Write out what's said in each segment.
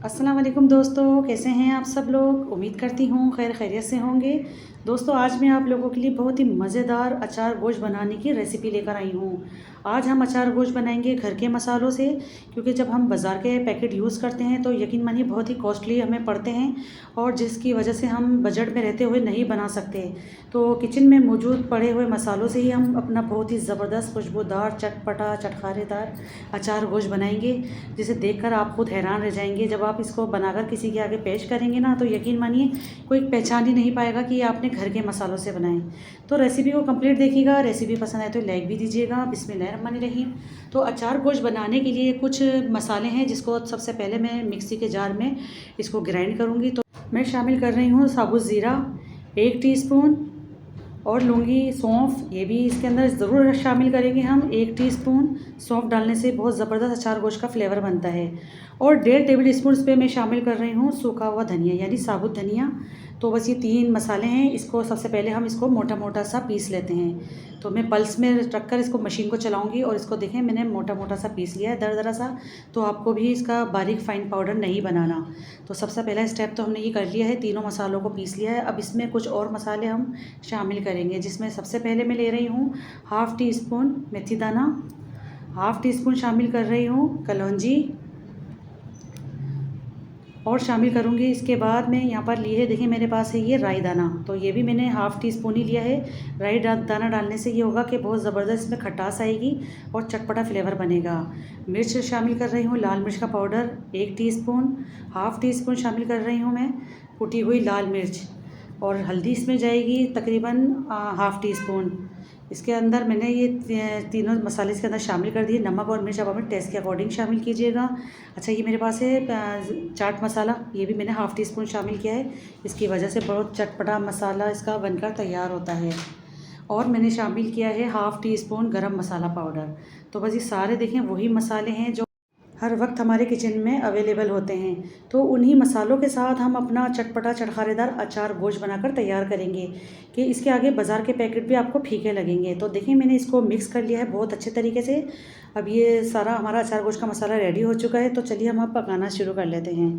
अस्सलाम वालेकुम दोस्तों, कैसे हैं आप सब लोग। उम्मीद करती हूँ खैर खैरियत से होंगे। दोस्तों आज मैं आप लोगों के लिए बहुत ही मज़ेदार अचार गोश्त बनाने की रेसिपी लेकर आई हूँ। आज हम अचार गोश्त बनाएंगे घर के मसालों से, क्योंकि जब हम बाज़ार के पैकेट यूज़ करते हैं तो यकीन मानिए बहुत ही कॉस्टली हमें पड़ते हैं, और जिसकी वजह से हम बजट में रहते हुए नहीं बना सकते। तो किचन में मौजूद पड़े हुए मसालों से ही हम अपना बहुत ही ज़बरदस्त खुशबूदार चटपटा चटखारेदार अचार गोश्त बनाएंगे, जिसे देखकर आप खुद हैरान रह जाएंगे। जब आप इसको बनाकर किसी के आगे पेश करेंगे ना, तो यकीन मानिए कोई पहचान ही नहीं पाएगा कि ये आपने घर के मसालों से बनाए। तो रेसिपी को कंप्लीट देखिएगा। रेसिपी पसंद आए तो लाइक भी दीजिएगा। बिस्मिल्लाहिर्रहमानिर्रहीम। तो अचार गोश्त बनाने के लिए कुछ मसाले हैं, जिसको सबसे पहले मैं मिक्सी के जार में इसको ग्राइंड करूँगी। तो मैं शामिल कर रही हूँ साबुत ज़ीरा 1 टीस्पून, और लूँगी सौंफ, ये भी इसके अंदर ज़रूर शामिल करेंगे हम 1 टीस्पून। सौंफ डालने से बहुत ज़बरदस्त अचार गोश्त का फ्लेवर बनता है। और 1.5 टेबल स्पून इस पर मैं शामिल कर रही हूँ सूखा हुआ धनिया, यानी साबुत धनिया। तो बस ये 3 मसाले हैं। इसको सबसे पहले हम इसको मोटा मोटा सा पीस लेते हैं। तो मैं पल्स में रख कर इसको मशीन को चलाऊँगी, और इसको देखें मैंने मोटा मोटा सा पीस लिया है, दरदरा सा। तो आपको भी इसका बारीक फ़ाइन पाउडर नहीं बनाना। तो सबसे पहला स्टेप तो हमने ये कर लिया है, तीनों मसालों को पीस लिया है। अब इसमें कुछ और मसाले हम शामिल करेंगे, जिसमें सबसे पहले मैं ले रही हूँ हाफ़ टी स्पून मेथी दाना, हाफ़ टी स्पून शामिल कर रही हूँ कलौंजी, और शामिल करूँगी इसके बाद मैं यहाँ पर लिए है, देखिए मेरे पास है ये राई दाना। तो ये भी मैंने हाफ़ टी स्पून ही लिया है। राई दाना डालने से ये होगा कि बहुत ज़बरदस्त इसमें खटास आएगी और चटपटा फ्लेवर बनेगा। मिर्च शामिल कर रही हूँ, लाल मिर्च का powder 1 teaspoon, half tea spoon शामिल कर रही हूँ मैं कुटी हुई लाल मिर्च, और हल्दी इसमें जाएगी तकरीबन हाफ़ टी स्पून। इसके अंदर मैंने ये तीनों मसाले इसके अंदर शामिल कर दिए। नमक और मिर्च आप अपने टेस्ट के अकॉर्डिंग शामिल कीजिएगा। अच्छा, ये मेरे पास है चाट मसाला, ये भी मैंने हाफ़ टी स्पून शामिल किया है। इसकी वजह से बहुत चटपटा मसाला इसका बनकर तैयार होता है। और मैंने शामिल किया है हाफ़ टी स्पून गरम मसाला पाउडर। तो बस ये सारे देखें वही मसाले हैं जो हर वक्त हमारे किचन में अवेलेबल होते हैं। तो उन्हीं मसालों के साथ हम अपना चटपटा चटखारेदार अचार गोश्त बनाकर तैयार करेंगे, कि इसके आगे बाज़ार के पैकेट भी आपको फीके लगेंगे। तो देखिए मैंने इसको मिक्स कर लिया है बहुत अच्छे तरीके से। अब ये सारा हमारा अचार गोश्त का मसाला रेडी हो चुका है। तो चलिए हम अब पकाना शुरू कर लेते हैं।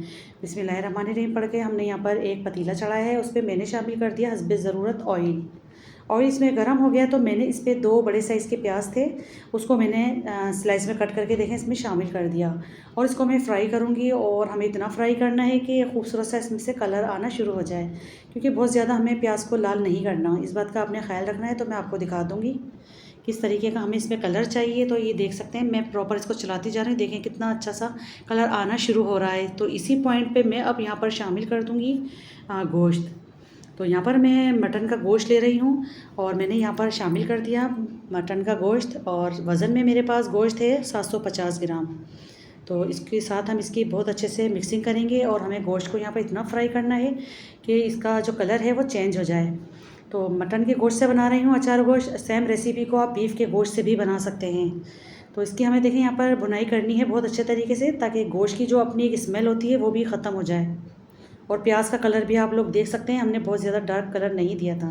बिस्मिल्लाहिर्रहमानिर्रहीम पढ़ के हमने यहाँ पर एक पतीला चढ़ाया है, उस पर मैंने शामिल कर दिया हस्बे ज़रूरत ऑयल। और इसमें गर्म हो गया तो मैंने इस पर 2 बड़े साइज़ के प्याज थे, उसको मैंने स्लाइस में कट करके देखें इसमें शामिल कर दिया। और इसको मैं फ्राई करूँगी, और हमें इतना फ्राई करना है कि खूबसूरत सा इसमें से कलर आना शुरू हो जाए, क्योंकि बहुत ज़्यादा हमें प्याज को लाल नहीं करना। इस बात का आपने ख्याल रखना है। तो मैं आपको दिखा दूँगी किस तरीके का हमें इसमें कलर चाहिए। तो ये देख सकते हैं मैं प्रॉपर इसको चलाती जा रही हूँ, देखें कितना अच्छा सा कलर आना शुरू हो रहा है। तो इसी पॉइंट पे मैं अब यहाँ पर शामिल कर दूँगी गोश्त। तो यहाँ पर मैं मटन का गोश्त ले रही हूँ, और मैंने यहाँ पर शामिल कर दिया मटन का गोश्त। और वज़न में मेरे पास गोश्त है 750 ग्राम। तो इसके साथ हम इसकी बहुत अच्छे से मिक्सिंग करेंगे, और हमें गोश्त को यहाँ पर इतना फ्राई करना है कि इसका जो कलर है वो चेंज हो जाए। तो मटन के गोश्त से बना रही हूँ अचार गोश्त। सेम रेसिपी को आप बीफ के गोश्त से भी बना सकते हैं। तो इसकी हमें देखें यहाँ पर भुनाई करनी है बहुत अच्छे तरीके से, ताकि गोश्त की जो अपनी एक स्मेल होती है वो भी ख़त्म हो जाए। और प्याज का कलर भी आप लोग देख सकते हैं, हमने बहुत ज़्यादा डार्क कलर नहीं दिया था।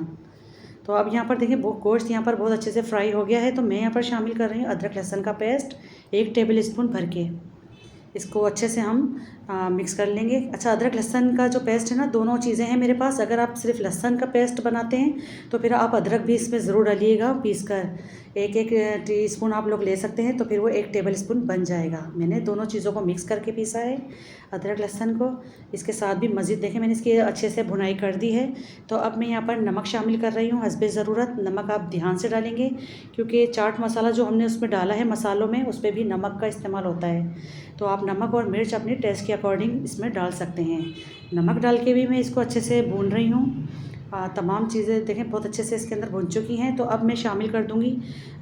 तो अब यहाँ पर देखिए गोश्त यहाँ पर बहुत अच्छे से फ्राई हो गया है। तो मैं यहाँ पर शामिल कर रही हूँ अदरक लहसुन का पेस्ट 1 टेबल स्पून भर के। इसको अच्छे से हम मिक्स कर लेंगे। अच्छा, अदरक लहसुन का जो पेस्ट है ना, दोनों चीज़ें हैं मेरे पास। अगर आप सिर्फ लहसुन का पेस्ट बनाते हैं तो फिर आप अदरक भी इसमें ज़रूर डालिएगा पीस कर। 1-1 टीस्पून आप लोग ले सकते हैं, तो फिर वो 1 टेबल स्पून बन जाएगा। मैंने दोनों चीज़ों को मिक्स करके पीसा है, अदरक लहसुन को। इसके साथ भी मज़ीद देखें मैंने इसकी अच्छे से भुनाई कर दी है। तो अब मैं यहाँ पर नमक शामिल कर रही हूँ हस्बे ज़रूरत। नमक आप ध्यान से डालेंगे, क्योंकि चाट मसाला जो हमने उसमें डाला है मसालों में, उस पर भी नमक का इस्तेमाल होता है। तो आप नमक और मिर्च अपने टेस्ट के अकॉर्डिंग इसमें डाल सकते हैं। नमक डाल के भी मैं इसको अच्छे से भून रही हूँ। तमाम चीज़ें देखें बहुत अच्छे से इसके अंदर भुन चुकी हैं। तो अब मैं शामिल कर दूँगी,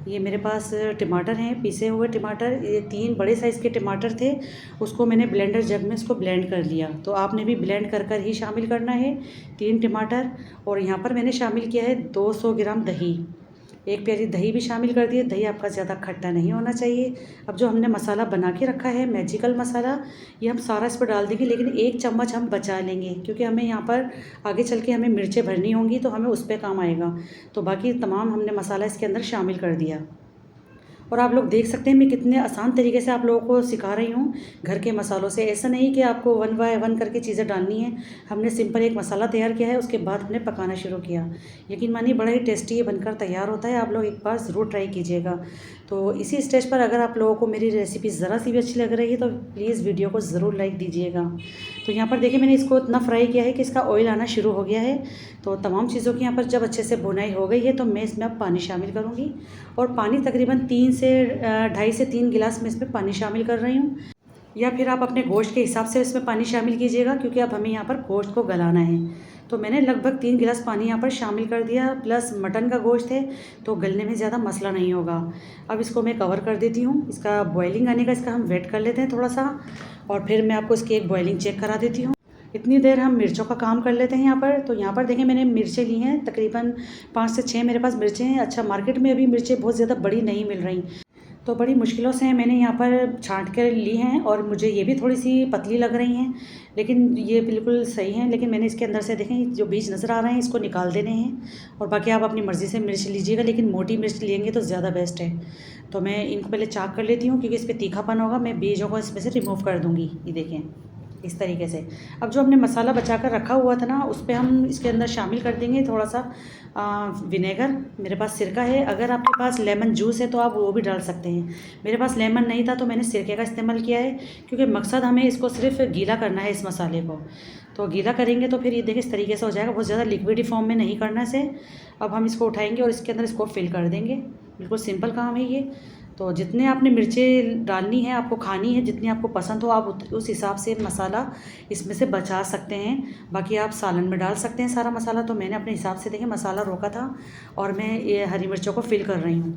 ये मेरे पास टमाटर हैं, पिसे हुए टमाटर। ये 3 बड़े साइज़ के टमाटर थे, उसको मैंने ब्लेंडर जग में इसको ब्लेंड कर लिया। तो आपने भी ब्लेंड कर कर ही शामिल करना है 3 टमाटर। और यहाँ पर मैंने शामिल किया है 200 ग्राम दही, 1 प्याली दही भी शामिल कर दिए। दही आपका ज़्यादा खट्टा नहीं होना चाहिए। अब जो हमने मसाला बना के रखा है मैजिकल मसाला, ये हम सारा इस पर डाल देंगे, लेकिन 1 चम्मच हम बचा लेंगे, क्योंकि हमें यहाँ पर आगे चल के हमें मिर्चें भरनी होंगी, तो हमें उस पर काम आएगा। तो बाकी तमाम हमने मसाला इसके अंदर शामिल कर दिया। और आप लोग देख सकते हैं मैं कितने आसान तरीके से आप लोगों को सिखा रही हूँ घर के मसालों से। ऐसा नहीं कि आपको 1 बाय 1 करके चीज़ें डालनी है। हमने सिंपल एक मसाला तैयार किया है, उसके बाद हमने पकाना शुरू किया। यकीन मानिए बड़ा ही टेस्टी ये बनकर तैयार होता है। आप लोग एक बार ज़रूर ट्राई कीजिएगा। तो इसी स्टेज पर अगर आप लोगों को मेरी रेसिपी ज़रा सी भी अच्छी लग रही है तो प्लीज़ वीडियो को ज़रूर लाइक दीजिएगा। तो यहाँ पर देखिए मैंने इसको इतना फ्राई किया है कि इसका ऑयल आना शुरू हो गया है। तो तमाम चीज़ों की यहाँ पर जब अच्छे से भुनाई हो गई है तो मैं इसमें अब पानी शामिल करूँगी। और पानी तकरीबन 3 से 2.5 से 3 गिलास मैं इसमें पानी शामिल कर रही हूँ। या फिर आप अपने गोश्त के हिसाब से इसमें पानी शामिल कीजिएगा, क्योंकि अब हमें यहाँ पर गोश्त को गलाना है। तो मैंने लगभग 3 गिलास पानी यहाँ पर शामिल कर दिया। प्लस मटन का गोश्त है तो गलने में ज़्यादा मसला नहीं होगा। अब इसको मैं कवर कर देती हूँ। इसका बॉइलिंग आने का इसका हम वेट कर लेते हैं थोड़ा सा, और फिर मैं आपको इसकी एक बॉइलिंग चेक करा देती हूँ। इतनी देर हम मिर्चों का काम कर लेते हैं यहाँ पर। तो यहाँ पर देखें मैंने मिर्चें ली हैं, तकरीबन 5 से 6 मेरे पास मिर्चें हैं। अच्छा, मार्केट में अभी मिर्चें बहुत ज़्यादा बड़ी नहीं मिल रही, तो बड़ी मुश्किलों से मैंने यहाँ पर छांट कर ली हैं। और मुझे ये भी थोड़ी सी पतली लग रही हैं, लेकिन ये बिल्कुल सही हैं। लेकिन मैंने इसके अंदर से देखें जो बीज नज़र आ रहे हैं इसको निकाल देने हैं। और बाकी आप अपनी मर्ज़ी से मिर्च लीजिएगा, लेकिन मोटी मिर्च लेंगे तो ज़्यादा बेस्ट है। तो मैं इनको पहले चाक कर लेती हूँ, क्योंकि इस पर तीखापन होगा। मैं बीजों को इसमें से रिमूव कर दूँगी। ये देखें इस तरीके से। अब जो हमने मसाला बचा कर रखा हुआ था ना, उस पर हम इसके अंदर शामिल कर देंगे थोड़ा सा विनेगर। मेरे पास सिरका है, अगर आपके पास लेमन जूस है तो आप वो भी डाल सकते हैं। मेरे पास लेमन नहीं था तो मैंने सिरके का इस्तेमाल किया है, क्योंकि मकसद हमें इसको सिर्फ गीला करना है इस मसाले को। तो गीला करेंगे तो फिर ये देखिए इस तरीके से हो जाएगा, बहुत ज़्यादा लिक्विडी फॉर्म में नहीं करना इसे। अब हम इसको उठाएंगे और इसके अंदर इसको फिल कर देंगे। बिल्कुल सिंपल काम है ये। तो जितने आपने मिर्चें डालनी है, आपको खानी है, जितनी आपको पसंद हो, आप उस हिसाब से मसाला इसमें से बचा सकते हैं। बाकी आप सालन में डाल सकते हैं सारा मसाला। तो मैंने अपने हिसाब से देखिए मसाला रोका था और मैं ये हरी मिर्चों को फिल कर रही हूँ।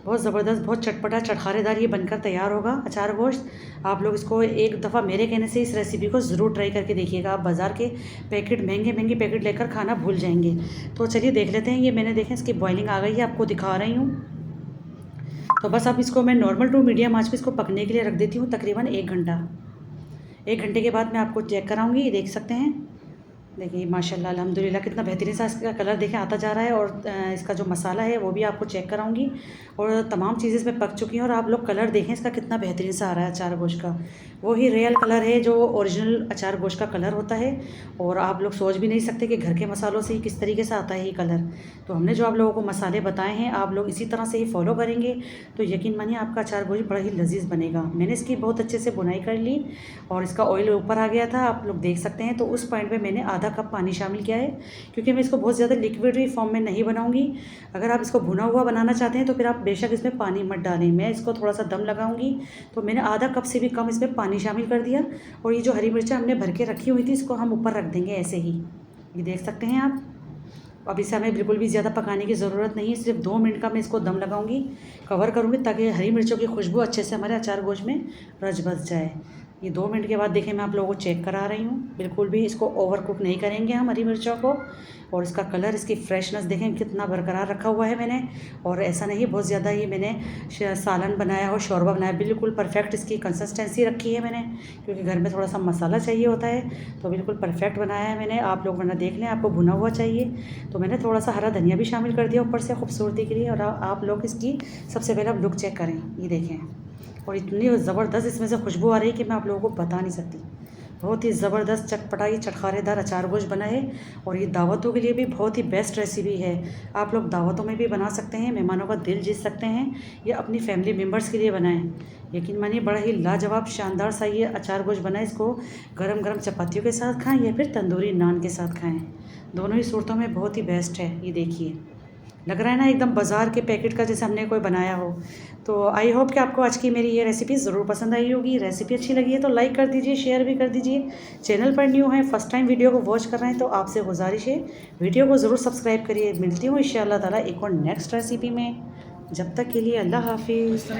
बहुत ज़बरदस्त, बहुत चटपटा चटखारेदार ये बनकर तैयार होगा अचार गोश्त। आप लोग इसको एक दफ़ा मेरे कहने से इस रेसिपी को ज़रूर ट्राई करके देखिएगा। आप बाज़ार के पैकेट महंगे महंगे पैकेट लेकर खाना भूल जाएंगे। तो चलिए देख लेते हैं। ये मैंने देखें इसकी बॉइलिंग आ गई है, आपको दिखा रही हूँ। तो बस अब इसको मैं नॉर्मल टू मीडियम आंच पे इसको पकने के लिए रख देती हूँ, तकरीबन 1 घंटा। 1 घंटे के बाद मैं आपको चेक कराऊंगी। ये देख सकते हैं, देखिए माशाल्लाह अल्हम्दुलिल्लाह कितना बेहतरीन सा इसका कलर देखें आता जा रहा है। और इसका जो मसाला है वो भी आपको चेक कराऊंगी। और तमाम चीज़ें इसमें पक चुकी हैं। और आप लोग कलर देखें इसका कितना बेहतरीन सा आ रहा है अचार गोश्त का। वही रियल कलर है जो ओरिजिनल अचार गोश्त का कलर होता है। और आप लोग सोच भी नहीं सकते कि घर के मसालों से ही किस तरीके से आता है ये कलर। तो हमने जो आप लोगों को मसाले बताए हैं, आप लोग इसी तरह से ही फॉलो करेंगे तो यकीन मानिए आपका अचार गोश्त बड़ा ही लजीज बनेगा। मैंने इसकी बहुत अच्छे से बुनाई कर ली और इसका ऑयल ऊपर आ गया था, आप लोग देख सकते हैं। तो उस पॉइंट पर मैंने आधा कप पानी शामिल किया है, क्योंकि मैं इसको बहुत ज़्यादा लिक्विडी फॉर्म में नहीं बनाऊंगी। अगर आप इसको भुना हुआ बनाना चाहते हैं तो फिर आप बेशक इसमें पानी मत डालें। मैं इसको थोड़ा सा दम लगाऊंगी, तो मैंने आधा कप से भी कम इसमें पानी शामिल कर दिया। और ये जो हरी मिर्चा हमने भर के रखी हुई थी इसको हम ऊपर रख देंगे ऐसे ही। ये देख सकते हैं आप। अब इसे हमें बिल्कुल भी ज़्यादा पकाने की ज़रूरत नहीं है, सिर्फ 2 मिनट का मैं इसको दम लगाऊंगी, कवर करूँगी, ताकि हरी मिर्चों की खुशबू अच्छे से हमारे अचार गोश्त में रच बस जाए। ये 2 मिनट के बाद देखें मैं आप लोगों को चेक करा रही हूँ। बिल्कुल भी इसको ओवर कुक नहीं करेंगे हम हरी मिर्चों को। और इसका कलर, इसकी फ्रेशनेस देखें कितना बरकरार रखा हुआ है मैंने। और ऐसा नहीं बहुत ज़्यादा ये मैंने सालन बनाया हो, शोरबा बनाया, बिल्कुल परफेक्ट इसकी कंसिस्टेंसी रखी है मैंने, क्योंकि घर में थोड़ा सा मसाला चाहिए होता है। तो बिल्कुल परफेक्ट बनाया है मैंने। आप लोग वरना देख लें, आपको भुना हुआ चाहिए तो मैंने थोड़ा सा हरा धनिया भी शामिल कर दिया ऊपर से खूबसूरती के लिए। और आप लोग इसकी सबसे पहले आप लुक चेक करें। ये देखें, और इतनी ज़बरदस्त इसमें से खुशबू आ रही है कि मैं आप लोगों को बता नहीं सकती। बहुत ही ज़बरदस्त चटपटा ये चटखारेदार अचार गोश्त बना है। और ये दावतों के लिए भी बहुत ही बेस्ट रेसिपी है। आप लोग दावतों में भी बना सकते हैं, मेहमानों का दिल जीत सकते हैं, या अपनी फैमिली मेम्बर्स के लिए बनाएं। यकीन मानिए बड़ा ही लाजवाब शानदार सा ये अचार गोश्त बना है। इसको गरम गरम चपातियों के साथ खाएँ या फिर तंदूरी नान के साथ खाएँ, दोनों ही सूरतों में बहुत ही बेस्ट है। ये देखिए, लग रहा है ना एकदम बाज़ार के पैकेट का जैसे हमने कोई बनाया हो। तो आई होप कि आपको आज की मेरी ये रेसिपी ज़रूर पसंद आई होगी। रेसिपी अच्छी लगी है तो लाइक कर दीजिए, शेयर भी कर दीजिए। चैनल पर न्यू है, फर्स्ट टाइम वीडियो को वॉच कर रहे हैं तो आपसे गुजारिश है वीडियो को ज़रूर सब्सक्राइब करिए। मिलती हूँ इंशाअल्लाह ताला एक और नेक्स्ट रेसिपी में। जब तक के लिए अल्लाह हाफिज़। इस तरह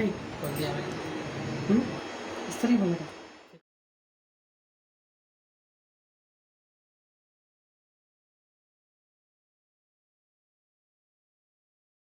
ही बोलेगा।